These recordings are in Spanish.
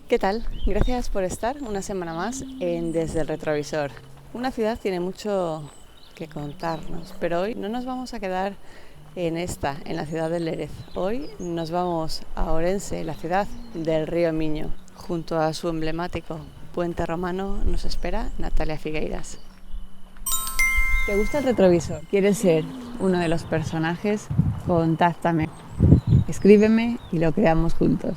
¿Qué tal? Gracias por estar una semana más en Desde el Retrovisor. Una ciudad tiene mucho que contarnos, pero hoy no nos vamos a quedar en la ciudad de Lérez. Hoy nos vamos a Orense, la ciudad del río Miño. Junto a su emblemático puente romano nos espera Natalia Figueiras. ¿Te gusta el retrovisor? ¿Quieres ser uno de los personajes? Contáctame, escríbeme y lo creamos juntos.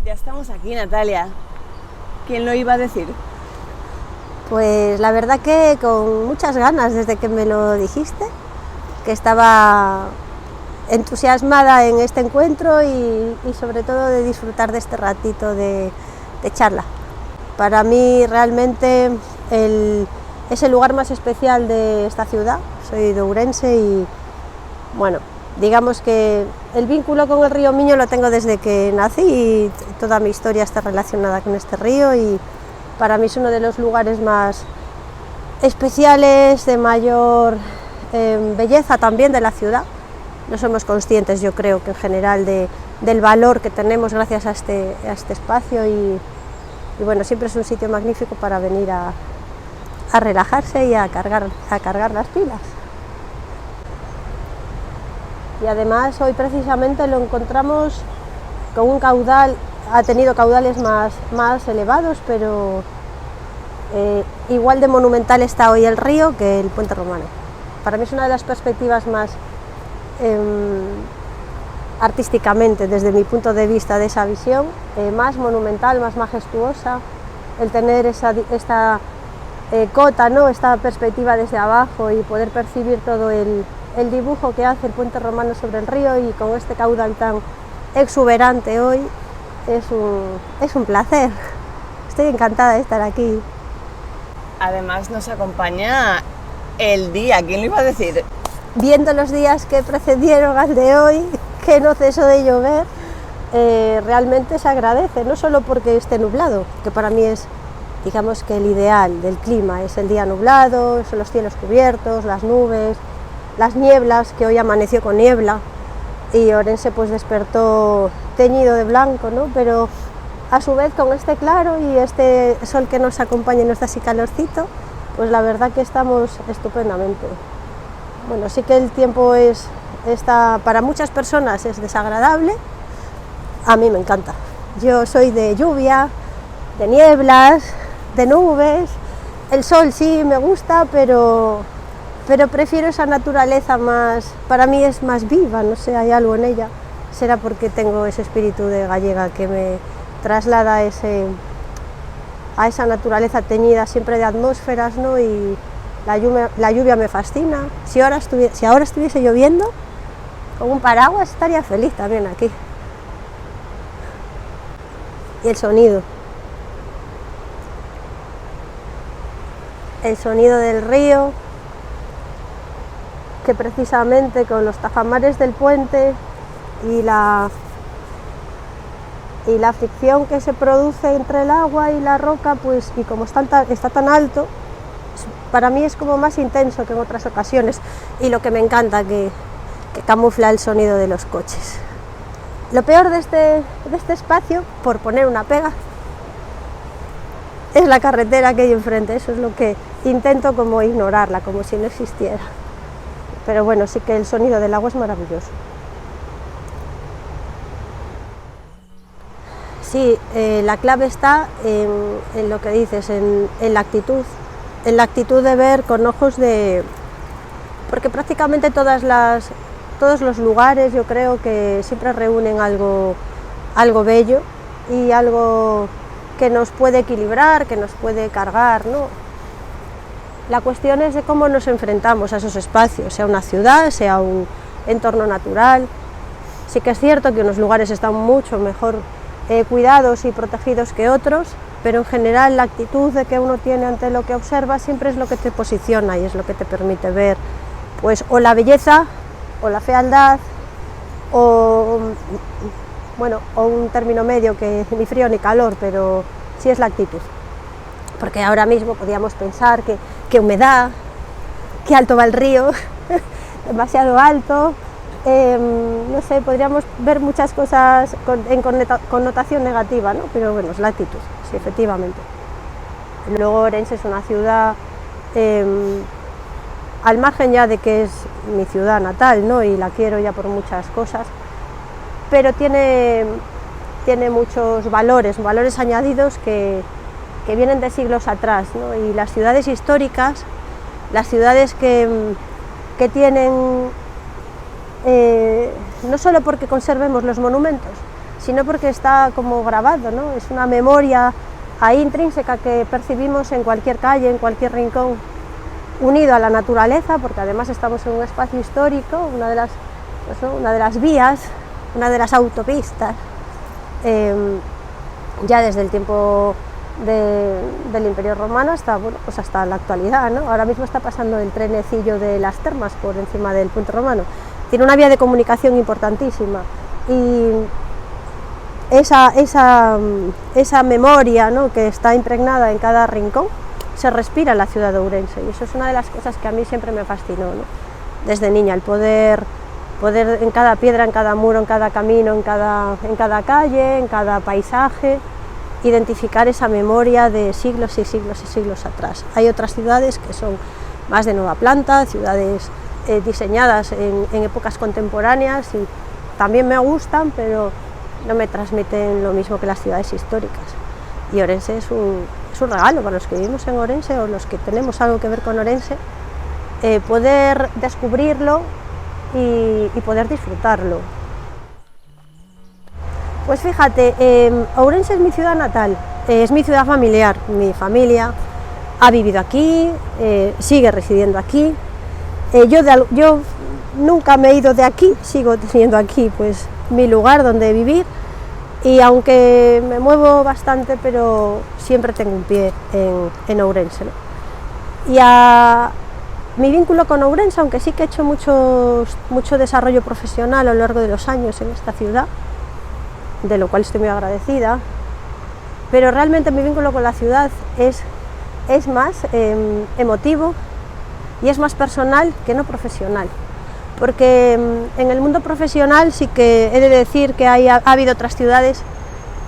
Ya estamos aquí, Natalia. ¿Quién lo iba a decir? Pues la verdad que con muchas ganas desde que me lo dijiste, que estaba entusiasmada en este encuentro y sobre todo de disfrutar de este ratito de charla. Para mí realmente es el lugar más especial de esta ciudad. Soy de Ourense y bueno, digamos que el vínculo con el río Miño lo tengo desde que nací y toda mi historia está relacionada con este río y para mí es uno de los lugares más especiales, de mayor belleza también de la ciudad. No somos conscientes, yo creo, que en general del valor que tenemos gracias a este espacio y bueno, siempre es un sitio magnífico para venir a relajarse y a cargar las pilas. Y además hoy precisamente lo encontramos con un caudal, ha tenido caudales más elevados, pero igual de monumental está hoy el río que el puente romano. Para mí es una de las perspectivas más artísticamente, desde mi punto de vista de esa visión, más monumental, más majestuosa, el tener esta cota, ¿no? Esta perspectiva desde abajo y poder percibir todo el dibujo que hace el puente romano sobre el río y con este caudal tan exuberante hoy es un placer. Estoy encantada de estar aquí. Además nos acompaña el día, ¿quién lo iba a decir? Viendo los días que precedieron al de hoy, que no cesó de llover, realmente se agradece, no solo porque esté nublado, que para mí es, digamos que el ideal del clima, es el día nublado, son los cielos cubiertos, las nubes, las nieblas, que hoy amaneció con niebla y Orense pues despertó teñido de blanco, ¿no? Pero a su vez con este claro y este sol que nos acompaña y nos da así calorcito, pues la verdad que estamos estupendamente. Bueno, sí que el tiempo para muchas personas es desagradable, a mí me encanta. Yo soy de lluvia, de nieblas, de nubes, el sol sí me gusta, pero prefiero esa naturaleza más, para mí es más viva, no sé, hay algo en ella. Será porque tengo ese espíritu de gallega que me traslada a esa naturaleza teñida siempre de atmósferas, ¿no? Y la lluvia me fascina. Si ahora estuviese lloviendo, con un paraguas estaría feliz también aquí. Y el sonido del río, que precisamente con los tajamares del puente y la fricción que se produce entre el agua y la roca, pues, y como está tan alto, para mí es como más intenso que en otras ocasiones, y lo que me encanta que camufla el sonido de los coches. Lo peor de este espacio, por poner una pega, es la carretera que hay enfrente. Eso es lo que intento como ignorarla, como si no existiera. Pero bueno, sí que el sonido del agua es maravilloso. Sí, la clave está en lo que dices, en la actitud de ver con ojos de... Porque prácticamente todos los lugares yo creo que siempre reúnen algo bello y algo que nos puede equilibrar, que nos puede cargar, ¿no? La cuestión es de cómo nos enfrentamos a esos espacios, sea una ciudad, sea un entorno natural. Sí que es cierto que unos lugares están mucho mejor cuidados y protegidos que otros, pero en general la actitud de que uno tiene ante lo que observa siempre es lo que te posiciona y es lo que te permite ver pues o la belleza o la fealdad o, bueno, o un término medio que ni frío ni calor, pero sí es la actitud. Porque ahora mismo podríamos pensar que humedad, que alto va el río, demasiado alto, no sé, podríamos ver muchas cosas en connotación negativa, ¿no? Pero bueno, es la actitud, sí, efectivamente. Luego Orense es una ciudad, al margen ya de que es mi ciudad natal, ¿no? Y la quiero ya por muchas cosas, pero tiene muchos valores añadidos que vienen de siglos atrás, ¿no? Y las ciudades históricas, las ciudades que tienen, no solo porque conservemos los monumentos, sino porque está como grabado, ¿no? Es una memoria ahí intrínseca que percibimos en cualquier calle, en cualquier rincón, unido a la naturaleza, porque además estamos en un espacio histórico, una de las vías, una de las autopistas, ya desde el tiempo del Imperio Romano hasta, bueno, pues hasta la actualidad, ¿no? Ahora mismo está pasando el trenecillo de las Termas por encima del Puente Romano. Tiene una vía de comunicación importantísima y esa memoria, ¿no?, que está impregnada en cada rincón se respira en la ciudad de Ourense, y eso es una de las cosas que a mí siempre me fascinó, ¿no? Desde niña, el poder en cada piedra, en cada muro, en cada camino, en cada calle, en cada paisaje, identificar esa memoria de siglos y siglos y siglos atrás. Hay otras ciudades que son más de nueva planta, ciudades diseñadas en épocas contemporáneas, y también me gustan, pero no me transmiten lo mismo que las ciudades históricas. Y Ourense es un regalo para los que vivimos en Ourense o los que tenemos algo que ver con Ourense, poder descubrirlo y poder disfrutarlo. Pues fíjate, Ourense es mi ciudad natal, es mi ciudad familiar. Mi familia ha vivido aquí, sigue residiendo aquí. Yo nunca me he ido de aquí, sigo teniendo aquí pues mi lugar donde vivir, y aunque me muevo bastante, pero siempre tengo un pie en Ourense, ¿no? Y mi vínculo con Ourense, aunque sí que he hecho mucho desarrollo profesional a lo largo de los años en esta ciudad, de lo cual estoy muy agradecida, pero realmente mi vínculo con la ciudad es más emotivo y es más personal que no profesional, porque en el mundo profesional sí que he de decir que ha habido otras ciudades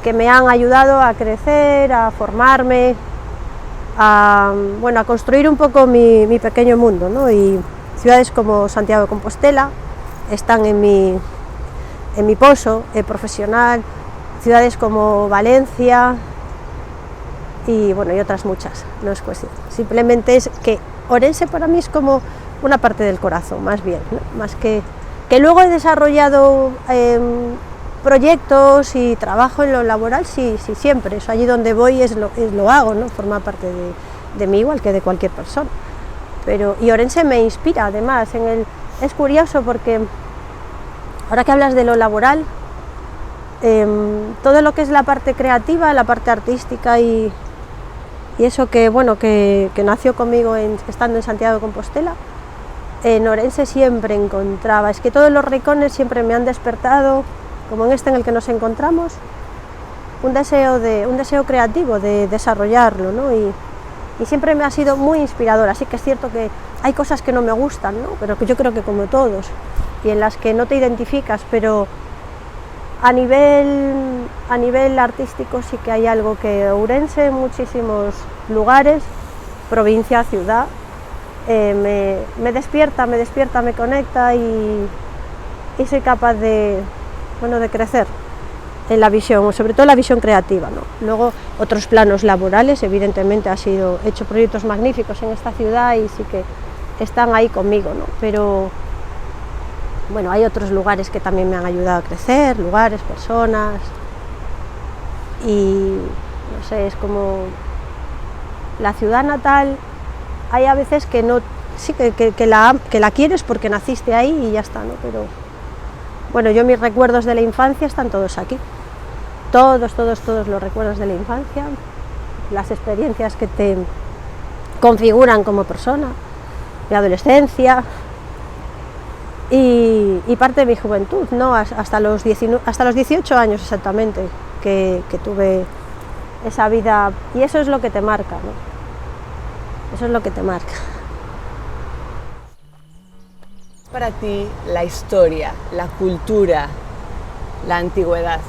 que me han ayudado a crecer, a formarme, a construir un poco mi pequeño mundo, ¿no? Y ciudades como Santiago de Compostela están en mi pozo profesional, ciudades como Valencia y otras muchas, no es cuestión. Simplemente es que Ourense para mí es como una parte del corazón, más bien, ¿no? Más que luego he desarrollado proyectos y trabajo en lo laboral, sí, siempre, eso allí donde voy lo hago, ¿no? Forma parte de mí, igual que de cualquier persona. Y Ourense me inspira, además, es curioso porque ahora que hablas de lo laboral, todo lo que es la parte creativa, la parte artística y eso que nació conmigo estando en Santiago de Compostela, en Ourense siempre encontraba, es que todos los rincones siempre me han despertado, como en este en el que nos encontramos, un deseo creativo de desarrollarlo, ¿no? Y siempre me ha sido muy inspirador. Así que es cierto que hay cosas que no me gustan, ¿no? Pero que yo creo que como todos, y en las que no te identificas, pero a nivel artístico sí que hay algo que Ourense en muchísimos lugares, provincia, ciudad, me despierta, me conecta y soy capaz de crecer en la visión, sobre todo la visión creativa, ¿no? Luego otros planos laborales, evidentemente he hecho proyectos magníficos en esta ciudad y sí que están ahí conmigo, ¿no? Pero hay otros lugares que también me han ayudado a crecer, lugares, personas, y no sé, es como la ciudad natal. Hay a veces que no, sí que la quieres porque naciste ahí y ya está, ¿no? Pero yo mis recuerdos de la infancia están todos aquí, todos los recuerdos de la infancia, las experiencias que te configuran como persona, mi adolescencia, y y parte de mi juventud, ¿no? Hasta los 18 años exactamente que tuve esa vida, y eso es lo que te marca, ¿no? Eso es lo que te marca. Para ti, la historia, la cultura, la antigüedad.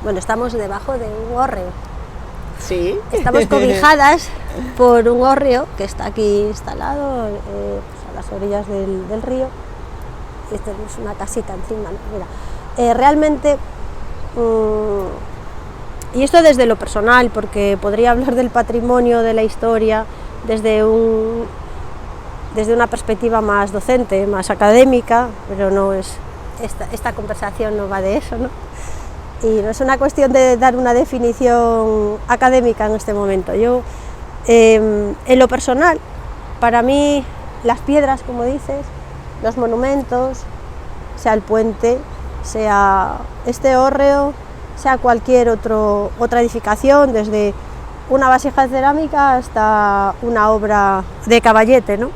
Bueno, estamos debajo de un hórreo. Sí. Estamos cobijadas por un hórreo que está aquí instalado pues a las orillas del río. Y esta es una casita encima, ¿no? Mira, realmente, y esto desde lo personal, porque podría hablar del patrimonio, de la historia, desde una perspectiva más docente, más académica, pero no es esta conversación no va de eso, ¿no? Y no es una cuestión de dar una definición académica en este momento. Yo, en lo personal, para mí las piedras, como dices, los monumentos, sea el puente, sea este hórreo, sea cualquier otra edificación, desde una vasija de cerámica hasta una obra de caballete, ¿no?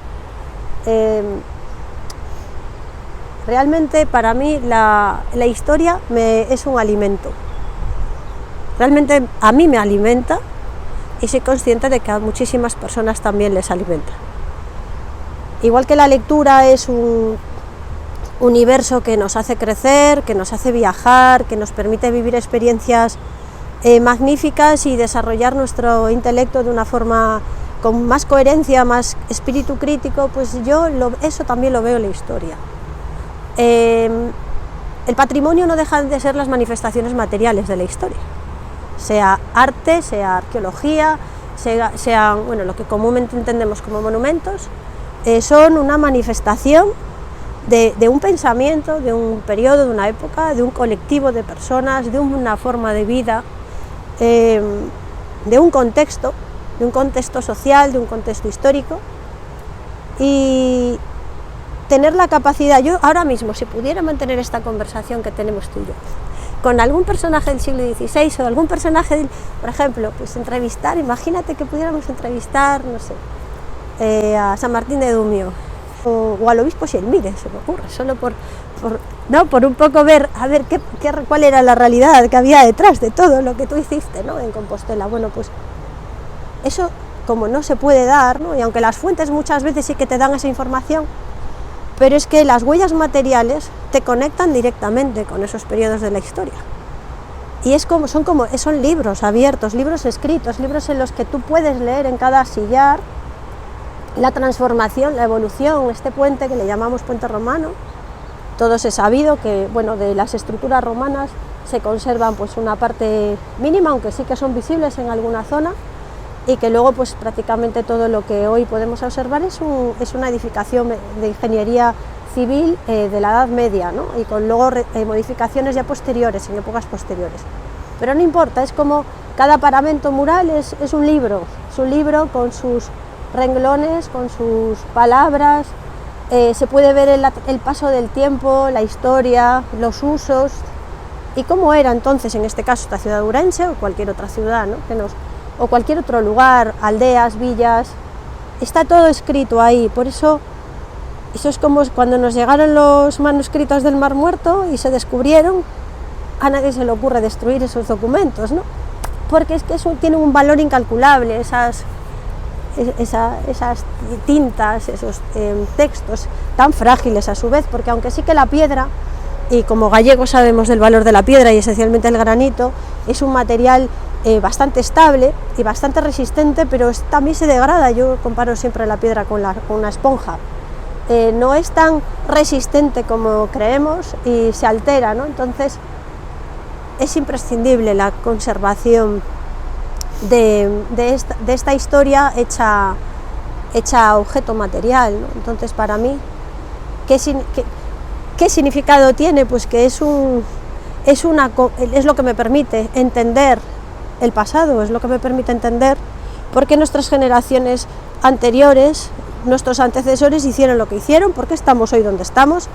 Realmente para mí la historia es un alimento. Realmente a mí me alimenta y soy consciente de que a muchísimas personas también les alimenta. Igual que la lectura es un universo que nos hace crecer, que nos hace viajar, que nos permite vivir experiencias magníficas y desarrollar nuestro intelecto de una forma con más coherencia, más espíritu crítico, pues yo eso también lo veo en la historia. El patrimonio no deja de ser las manifestaciones materiales de la historia, sea arte, sea arqueología, sea bueno, lo que comúnmente entendemos como monumentos, son una manifestación de un pensamiento, de un periodo, de una época, de un colectivo de personas, de una forma de vida, de un contexto social, de un contexto histórico. Y tener la capacidad, yo ahora mismo, si pudiera mantener esta conversación que tenemos tú y yo, con algún personaje del siglo XVI o algún personaje, por ejemplo, pues imagínate que pudiéramos entrevistar, no sé, a San Martín de Dumio o al obispo Sielmire, se me ocurre, solo por un poco ver, a ver cuál era la realidad que había detrás de todo lo que tú hiciste, ¿no? En Compostela. Bueno, pues eso como no se puede dar, ¿no? Y aunque las fuentes muchas veces sí que te dan esa información, pero es que las huellas materiales te conectan directamente con esos periodos de la historia. Y son libros abiertos, libros escritos, libros en los que tú puedes leer en cada sillar la transformación, la evolución, este puente que le llamamos puente romano. Todos he sabido que, bueno, de las estructuras romanas se conservan pues una parte mínima, aunque sí que son visibles en alguna zona, y que luego pues prácticamente todo lo que hoy podemos observar es una edificación de ingeniería civil de la Edad Media, ¿no? Y con luego modificaciones ya posteriores, en épocas posteriores. Pero no importa, es como cada paramento mural es un libro con sus renglones, con sus palabras, se puede ver el paso del tiempo, la historia, los usos y cómo era entonces, en este caso, esta ciudad de Ourense o cualquier otra ciudad, ¿no? O cualquier otro lugar, aldeas, villas, está todo escrito ahí. Por eso es como cuando nos llegaron los manuscritos del Mar Muerto y se descubrieron, a nadie se le ocurre destruir esos documentos, ¿no? Porque es que eso tiene un valor incalculable, esas tintas, esos textos tan frágiles a su vez, porque aunque sí que la piedra, y como gallegos sabemos del valor de la piedra y esencialmente el granito, es un material bastante estable y bastante resistente, pero también se degrada. Yo comparo siempre la piedra con una esponja. No es tan resistente como creemos y se altera, ¿no? Entonces es imprescindible la conservación de esta historia hecha objeto material, ¿no? Entonces para mí, ¿qué significado tiene? Pues que es lo que me permite entender el pasado, es lo que me permite entender por qué nuestras generaciones anteriores, nuestros antecesores hicieron lo que hicieron, por qué estamos hoy donde estamos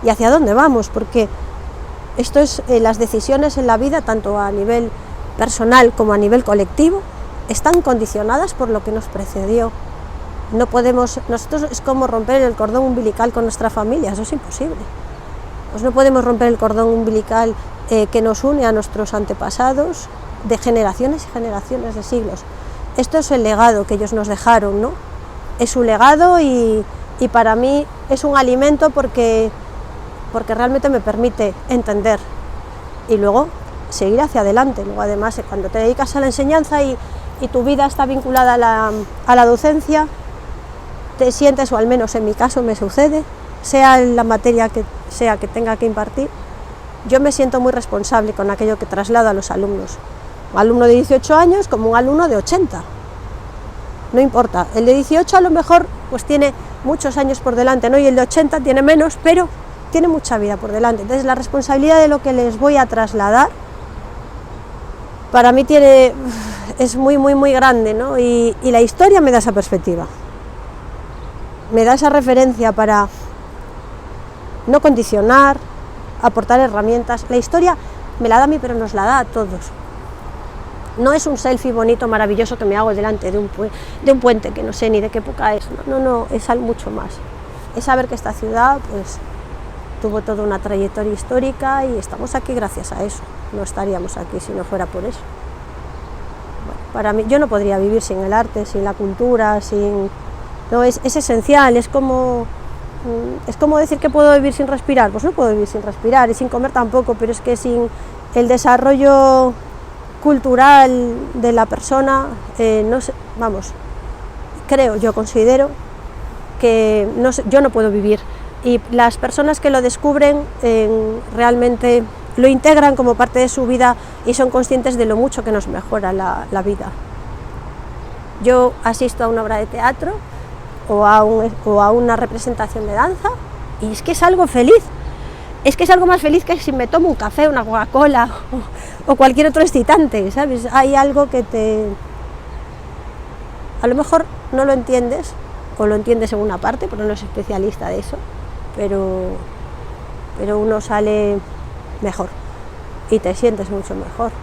y hacia dónde vamos, porque esto es las decisiones en la vida, tanto a nivel personal como a nivel colectivo, están condicionadas por lo que nos precedió. No podemos, nosotros es como romper el cordón umbilical con nuestra familia, eso es imposible. Pues no podemos romper el cordón umbilical que nos une a nuestros antepasados de generaciones y generaciones de siglos. Esto es el legado que ellos nos dejaron, ¿no? Es su legado y para mí es un alimento porque realmente me permite entender y luego seguir hacia adelante. Luego, además, cuando te dedicas a la enseñanza y tu vida está vinculada a la docencia, te sientes, o al menos en mi caso me sucede, sea la materia que sea que tenga que impartir, yo me siento muy responsable con aquello que traslado a los alumnos. Un alumno de 18 años como un alumno de 80. No importa, el de 18 a lo mejor pues tiene muchos años por delante, ¿no? Y el de 80 tiene menos, pero tiene mucha vida por delante. Entonces la responsabilidad de lo que les voy a trasladar para mí es muy, muy, muy grande, ¿no? Y la historia me da esa perspectiva, me da esa referencia para no condicionar, aportar herramientas. La historia me la da a mí, pero nos la da a todos. No es un selfie bonito, maravilloso que me hago delante de un puente que no sé ni de qué época es. No, es algo mucho más. Es saber que esta ciudad pues tuvo toda una trayectoria histórica y estamos aquí gracias a eso. No estaríamos aquí si no fuera por eso. Bueno, para mí, yo no podría vivir sin el arte, sin la cultura, no, es esencial, es como decir que puedo vivir sin respirar. Pues no puedo vivir sin respirar y sin comer tampoco, pero es que sin el desarrollo cultural de la persona, no sé, vamos, considero que yo no puedo vivir, y las personas que lo descubren realmente lo integran como parte de su vida y son conscientes de lo mucho que nos mejora la vida. Yo asisto a una obra de teatro o a una representación de danza y es que es algo feliz. Es que es algo más feliz que si me tomo un café, una Coca-Cola o cualquier otro excitante, ¿sabes? Hay algo que a lo mejor no lo entiendes, o lo entiendes en una parte, porque no soy especialista de eso, pero uno sale mejor y te sientes mucho mejor.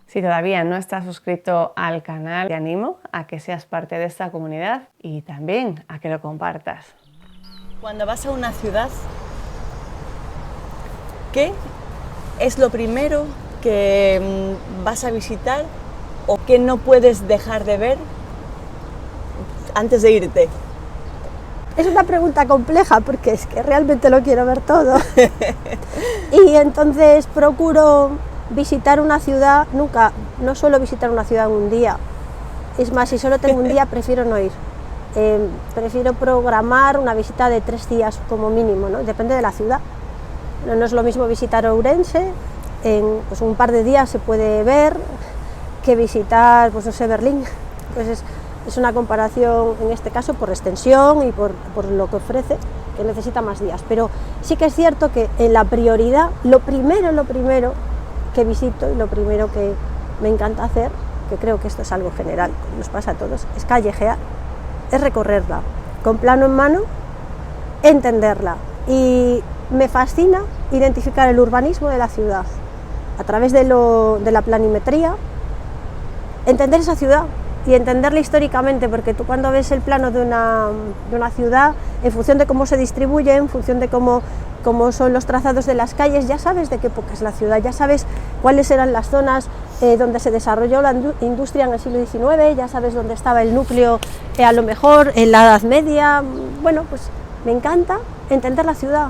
Si todavía no estás suscrito al canal, te animo a que seas parte de esta comunidad y también a que lo compartas. Cuando vas a una ciudad, ¿qué es lo primero que vas a visitar o que no puedes dejar de ver antes de irte? Es una pregunta compleja porque es que realmente lo quiero ver todo. Y entonces procuro visitar una ciudad, no suelo visitar una ciudad en un día. Es más, si solo tengo un día prefiero no ir. Prefiero programar una visita de 3 días como mínimo, ¿no? Depende de la ciudad. No es lo mismo visitar Ourense, en pues, un par de días se puede ver, que visitar, pues no sé, Berlín. Pues es una comparación, en este caso, por extensión y por lo que ofrece, que necesita más días. Pero sí que es cierto que en la prioridad, lo primero que visito y lo primero que me encanta hacer, que creo que esto es algo general, nos pasa a todos, es callejear, es recorrerla, con plano en mano, entenderla. Y me fascina identificar el urbanismo de la ciudad, a través de la planimetría, entender esa ciudad y entenderla históricamente, porque tú cuando ves el plano de una ciudad, en función de cómo se distribuye, en función de cómo son los trazados de las calles, ya sabes de qué época es la ciudad, ya sabes cuáles eran las zonas donde se desarrolló la industria en el siglo XIX, ya sabes dónde estaba el núcleo, a lo mejor en la Edad Media. Bueno, pues me encanta entender la ciudad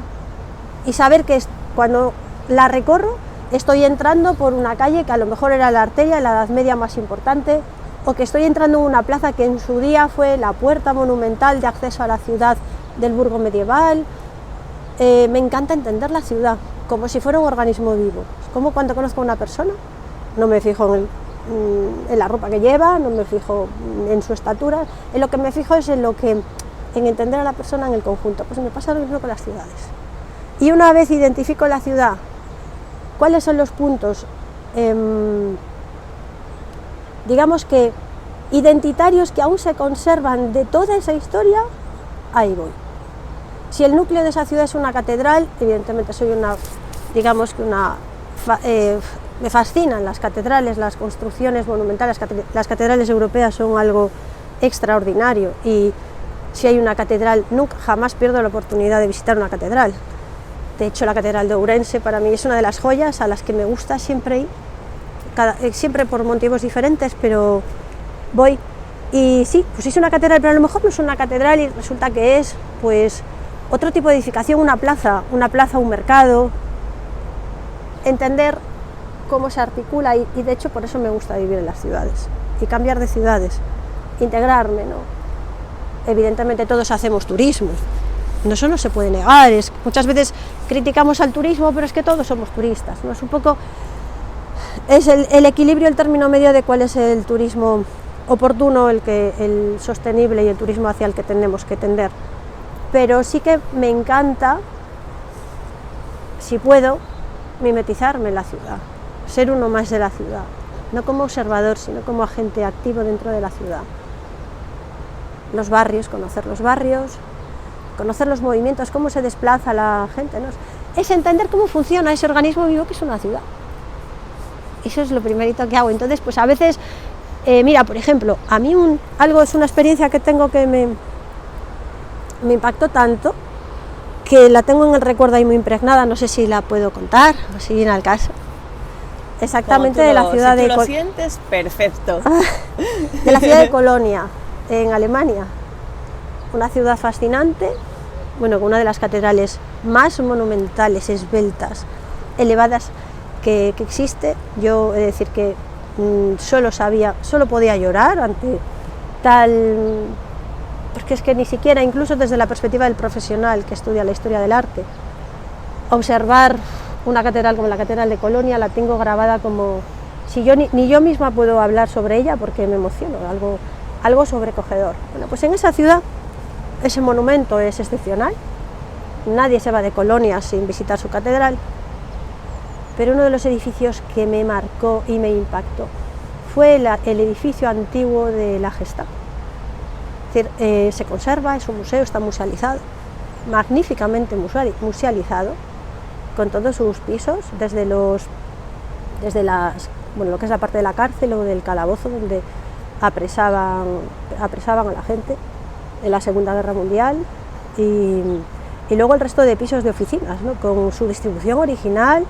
y saber que cuando la recorro estoy entrando por una calle que a lo mejor era la arteria de la Edad Media más importante, o que estoy entrando en una plaza que en su día fue la puerta monumental de acceso a la ciudad del Burgo medieval. Me encanta entender la ciudad como si fuera un organismo vivo. Es como cuando conozco a una persona, no me fijo en la ropa que lleva, no me fijo en su estatura, en lo que me fijo es en entender a la persona en el conjunto. Pues me pasa lo mismo con las ciudades. Y una vez identifico la ciudad, ¿cuáles son los puntos digamos que identitarios que aún se conservan de toda esa historia? Ahí voy. Si el núcleo de esa ciudad es una catedral, evidentemente me fascinan las catedrales, las construcciones monumentales, las catedrales europeas son algo extraordinario, y si hay una catedral, nunca jamás pierdo la oportunidad de visitar una catedral. De hecho, la catedral de Ourense para mí es una de las joyas a las que me gusta siempre ir, siempre por motivos diferentes, pero voy. Y sí, pues es una catedral, pero a lo mejor no es una catedral y resulta que es pues otro tipo de edificación, una plaza, un mercado. Entender cómo se articula y de hecho por eso me gusta vivir en las ciudades y cambiar de ciudades, integrarme, ¿no? Evidentemente todos hacemos turismo, eso no se puede negar, muchas veces criticamos al turismo, pero es que todos somos turistas, ¿no? Es un poco, es el equilibrio, el término medio de cuál es el turismo oportuno, el sostenible y el turismo hacia el que tenemos que tender. Pero sí que me encanta, si puedo, mimetizarme en la ciudad, ser uno más de la ciudad, no como observador, sino como agente activo dentro de la ciudad. Los barrios, conocer los movimientos, cómo se desplaza la gente, ¿no? Es entender cómo funciona ese organismo vivo que es una ciudad. Eso es lo primerito que hago. Entonces, pues a veces, mira, por ejemplo, a mí algo es una experiencia que tengo que me impactó tanto, que la tengo en el recuerdo ahí muy impregnada, no sé si la puedo contar o si viene al caso. Exactamente de la ciudad de... Si tú lo sientes, perfecto. De la ciudad de Colonia, en Alemania. Una ciudad fascinante, bueno, con una de las catedrales más monumentales, esbeltas, elevadas que existe. Yo he de decir que solo podía llorar ante tal... Porque es que ni siquiera, incluso desde la perspectiva del profesional que estudia la historia del arte, observar una catedral como la Catedral de Colonia la tengo grabada como... Si yo ni yo misma puedo hablar sobre ella porque me emociono, algo sobrecogedor. Bueno, pues en esa ciudad ese monumento es excepcional, nadie se va de Colonia sin visitar su catedral, pero uno de los edificios que me marcó y me impactó fue el edificio antiguo de la Gestapo. Es decir, se conserva, es un museo, está musealizado, magníficamente musealizado, con todos sus pisos, desde lo que es la parte de la cárcel o del calabozo donde apresaban a la gente en la Segunda Guerra Mundial, y luego el resto de pisos de oficinas, ¿no? Con su distribución original,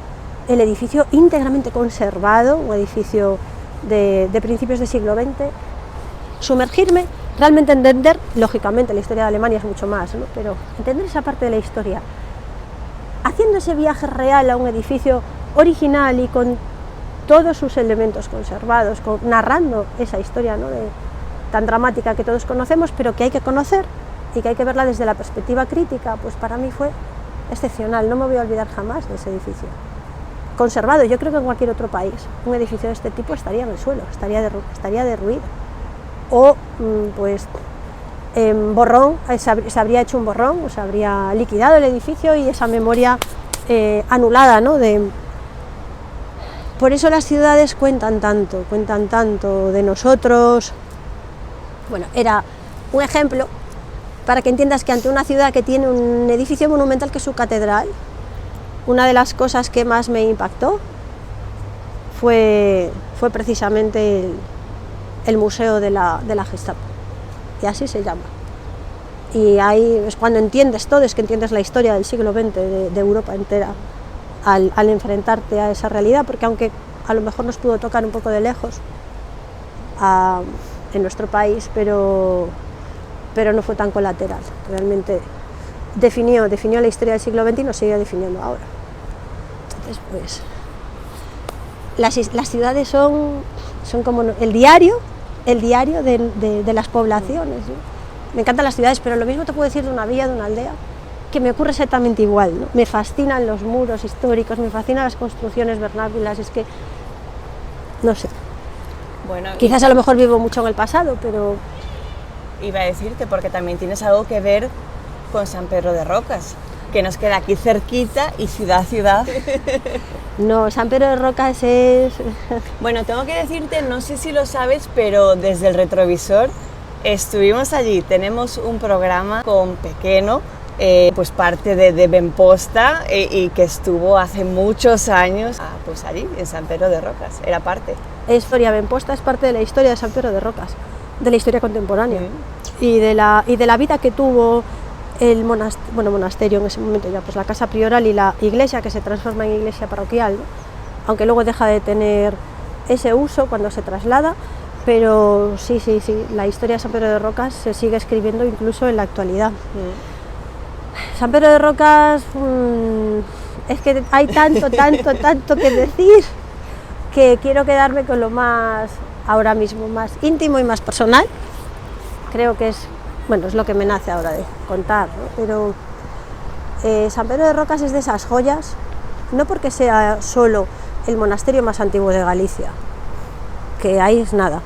el edificio íntegramente conservado, un edificio de principios del siglo XX. Sumergirme, realmente entender, lógicamente la historia de Alemania es mucho más, ¿no? Pero entender esa parte de la historia, haciendo ese viaje real a un edificio original y con todos sus elementos conservados, narrando esa historia, ¿no? Tan dramática que todos conocemos, pero que hay que conocer y que hay que verla desde la perspectiva crítica, pues para mí fue excepcional. No me voy a olvidar jamás de ese edificio. Conservado, yo creo que en cualquier otro país un edificio de este tipo estaría en el suelo, estaría derruido. O pues en borrón, se habría hecho un borrón, o se habría liquidado el edificio y esa memoria anulada, ¿no? Por eso las ciudades cuentan tanto de nosotros. Bueno, era un ejemplo para que entiendas que ante una ciudad que tiene un edificio monumental que es su catedral, una de las cosas que más me impactó fue precisamente el museo de la Gestapo, y así se llama. Y ahí es cuando entiendes todo, es que entiendes la historia del siglo XX de Europa entera al enfrentarte a esa realidad, porque aunque a lo mejor nos pudo tocar un poco de lejos en nuestro país, pero no fue tan colateral, realmente definió la historia del siglo XX y nos sigue definiendo ahora. Entonces, pues, las ciudades son como el diario de las poblaciones, ¿no? Me encantan las ciudades, pero lo mismo te puedo decir de una villa, de una aldea, que me ocurre exactamente igual, ¿no? Me fascinan los muros históricos, me fascinan las construcciones vernáculas, es que, no sé. Bueno, quizás a lo mejor vivo mucho en el pasado, pero... Iba a decirte, porque también tienes algo que ver con San Pedro de Rocas, que nos queda aquí cerquita y ciudad. No, San Pedro de Rocas es... Bueno, tengo que decirte, no sé si lo sabes, pero desde el retrovisor estuvimos allí. Tenemos un programa con Pequeno, pues parte de Benposta, y que estuvo hace muchos años pues allí, en San Pedro de Rocas, era parte. Benposta es parte de la historia de San Pedro de Rocas. de la historia contemporánea y de la vida que tuvo el monasterio en ese momento, ya pues la casa prioral y la iglesia, que se transforma en iglesia parroquial, ¿no? Aunque luego deja de tener ese uso cuando se traslada, pero sí, la historia de San Pedro de Rocas se sigue escribiendo incluso en la actualidad. San Pedro de Rocas, es que hay tanto que decir, que quiero quedarme con lo más, ahora mismo, más íntimo y más personal. Creo que es lo que me nace ahora de contar, ¿no? Pero San Pedro de Rocas es de esas joyas, no porque sea solo el monasterio más antiguo de Galicia, que ahí es nada,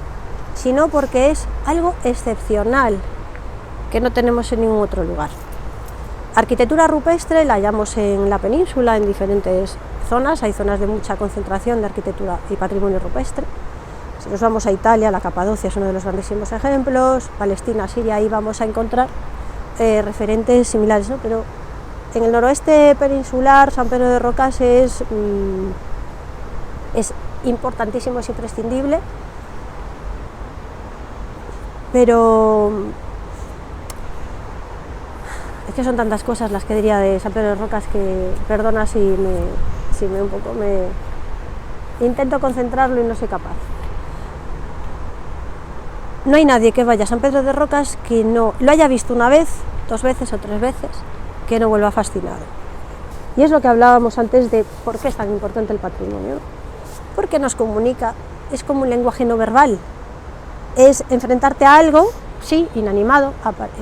sino porque es algo excepcional que no tenemos en ningún otro lugar. Arquitectura rupestre la hallamos en la península, en diferentes zonas, hay zonas de mucha concentración de arquitectura y patrimonio rupestre. Si nos vamos a Italia, la Capadocia es uno de los grandísimos ejemplos, Palestina, Siria, ahí vamos a encontrar referentes similares, ¿no? Pero en el noroeste peninsular, San Pedro de Rocas es importantísimo, es imprescindible, pero es que son tantas cosas las que diría de San Pedro de Rocas que, perdona si me intento concentrarlo y no soy capaz. No hay nadie que vaya a San Pedro de Rocas que no lo haya visto una vez, 2 veces o 3 veces, que no vuelva fascinado. Y es lo que hablábamos antes de por qué es tan importante el patrimonio, ¿no? Porque nos comunica, es como un lenguaje no verbal, es enfrentarte a algo, sí, inanimado,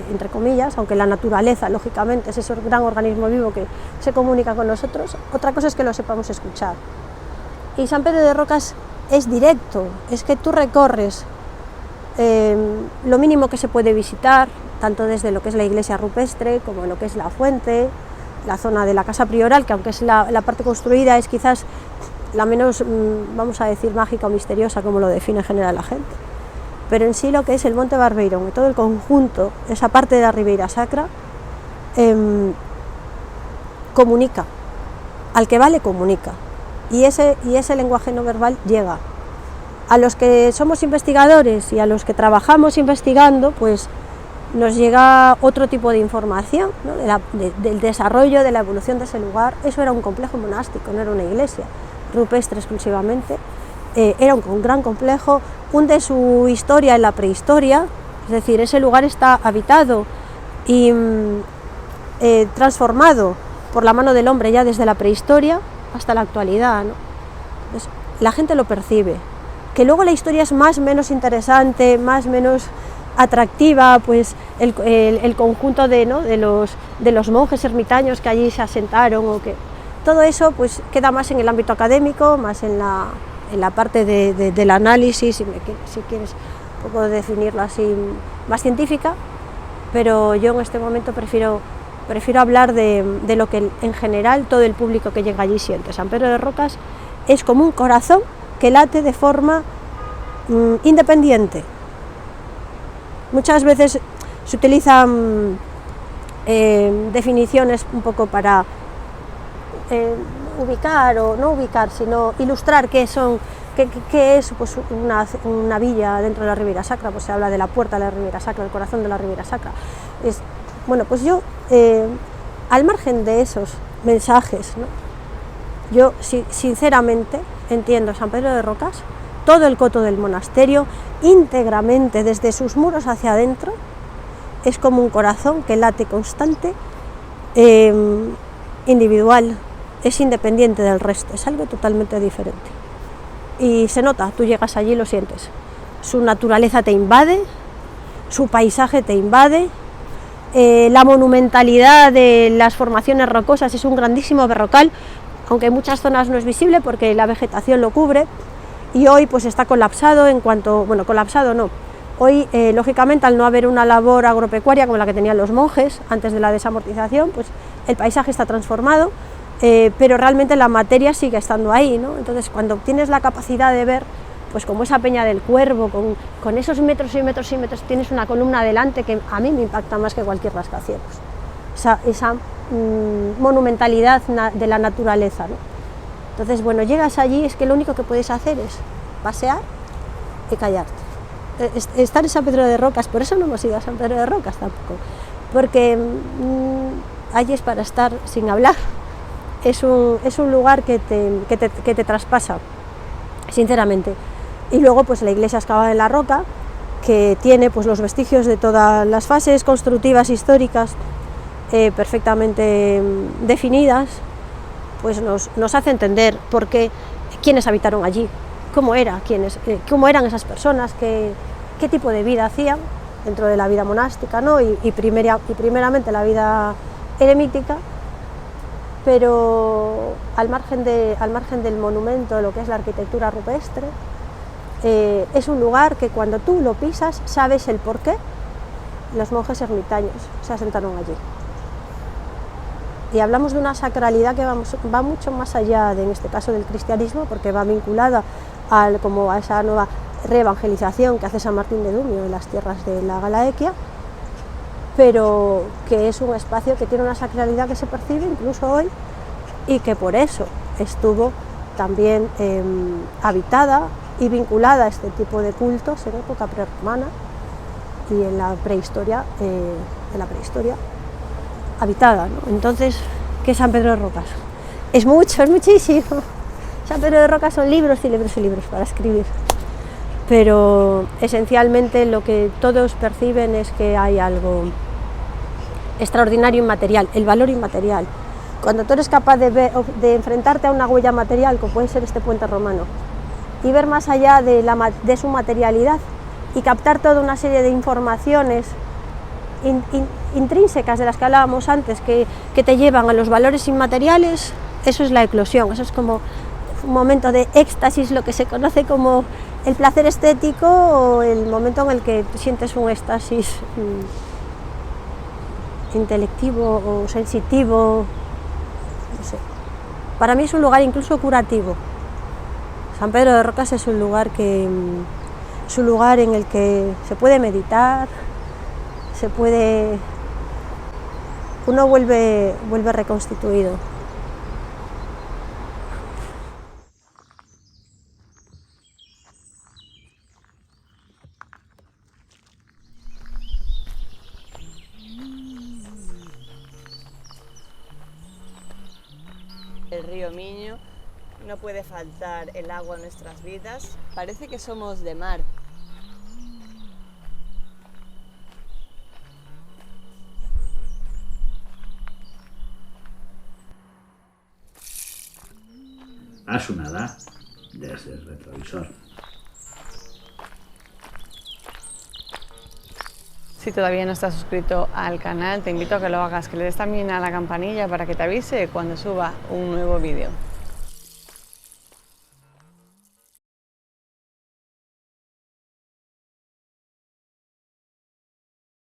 entre comillas, aunque la naturaleza, lógicamente, es ese gran organismo vivo que se comunica con nosotros, otra cosa es que lo sepamos escuchar. Y San Pedro de Rocas es directo, es que tú recorres lo mínimo que se puede visitar, tanto desde lo que es la iglesia rupestre, como lo que es la fuente, la zona de la casa prioral, que aunque es la parte construida, es quizás la menos, vamos a decir, mágica o misteriosa, como lo define en general la gente. Pero en sí lo que es el Monte Barbeirón y todo el conjunto, esa parte de la Ribeira Sacra, comunica, al que va le comunica, y ese lenguaje no verbal llega. A los que somos investigadores y a los que trabajamos investigando, pues nos llega otro tipo de información, ¿no? Del desarrollo, de la evolución de ese lugar. Eso era un complejo monástico, no era una iglesia rupestre exclusivamente, era un gran complejo, hunde su historia en la prehistoria, es decir, ese lugar está habitado y transformado por la mano del hombre ya desde la prehistoria hasta la actualidad, ¿no? Entonces, la gente lo percibe. Que luego la historia es más o menos interesante, más o menos atractiva, pues el conjunto de los monjes ermitaños que allí se asentaron, o que todo eso pues queda más en el ámbito académico, más en la parte del análisis, si quieres un poco definirlo así, más científica, pero yo en este momento prefiero hablar de lo que en general todo el público que llega allí siente. San Pedro de Rocas es como un corazón que late de forma independiente. Muchas veces se utilizan definiciones un poco para ubicar o no ubicar, sino ilustrar qué es pues, una villa dentro de la Ribeira Sacra. Pues se habla de la puerta de la Ribeira Sacra, el corazón de la Ribeira Sacra. Bueno, pues yo, al margen de esos mensajes, ¿no? Yo sinceramente entiendo San Pedro de Rocas, todo el coto del monasterio, íntegramente desde sus muros hacia adentro, es como un corazón que late constante, individual, es independiente del resto, es algo totalmente diferente. Y se nota, tú llegas allí y lo sientes. Su naturaleza te invade, su paisaje te invade, la monumentalidad de las formaciones rocosas es un grandísimo berrocal, aunque en muchas zonas no es visible porque la vegetación lo cubre, y hoy pues está colapsado colapsado no. Hoy, lógicamente, al no haber una labor agropecuaria como la que tenían los monjes antes de la desamortización, pues el paisaje está transformado, pero realmente la materia sigue estando ahí, ¿no? Entonces, cuando tienes la capacidad de ver, pues como esa Peña del Cuervo, con esos metros y metros y metros, tienes una columna delante que a mí me impacta más que cualquier rascacielos. Esa monumentalidad de la naturaleza, ¿no? Entonces, bueno, llegas allí, es que lo único que puedes hacer es pasear y callarte. estar en San Pedro de Rocas, por eso no hemos ido a San Pedro de Rocas tampoco, porque allí es para estar sin hablar, es un lugar que te traspasa, sinceramente. Y luego pues la iglesia excavada en la roca, que tiene pues los vestigios de todas las fases constructivas históricas perfectamente definidas, pues nos hace entender por qué, quiénes habitaron allí, cómo eran esas personas, qué tipo de vida hacían dentro de la vida monástica, ¿no? y primeramente la vida eremítica, pero al margen del monumento, lo que es la arquitectura rupestre, es un lugar que cuando tú lo pisas sabes el por qué los monjes ermitaños se asentaron allí. Y hablamos de una sacralidad que va mucho más allá en este caso del cristianismo, porque va vinculada como a esa nueva reevangelización que hace San Martín de Dumio en las tierras de la Galaequia, pero que es un espacio que tiene una sacralidad que se percibe incluso hoy y que por eso estuvo también habitada y vinculada a este tipo de cultos en época prerromana y en la prehistoria, habitada, ¿no? Entonces, ¿qué es San Pedro de Rocas? Es muchísimo. San Pedro de Rocas son libros y libros y libros para escribir, pero esencialmente lo que todos perciben es que hay algo extraordinario inmaterial, el valor inmaterial. Cuando tú eres capaz de enfrentarte a una huella material, como puede ser este puente romano, y ver más allá de su materialidad y captar toda una serie de informaciones intrínsecas de las que hablábamos antes, que te llevan a los valores inmateriales, eso es la eclosión, eso es como un momento de éxtasis, lo que se conoce como el placer estético, o el momento en el que sientes un éxtasis intelectivo o sensitivo, no sé. Para mí es un lugar incluso curativo. San Pedro de Rocas es un lugar en el que se puede meditar, uno vuelve reconstituido. El río Miño, no puede faltar el agua en nuestras vidas. Parece que somos de mar. Asunada desde el retrovisor. Si todavía no estás suscrito al canal, te invito a que lo hagas, que le des también a la campanilla para que te avise cuando suba un nuevo vídeo.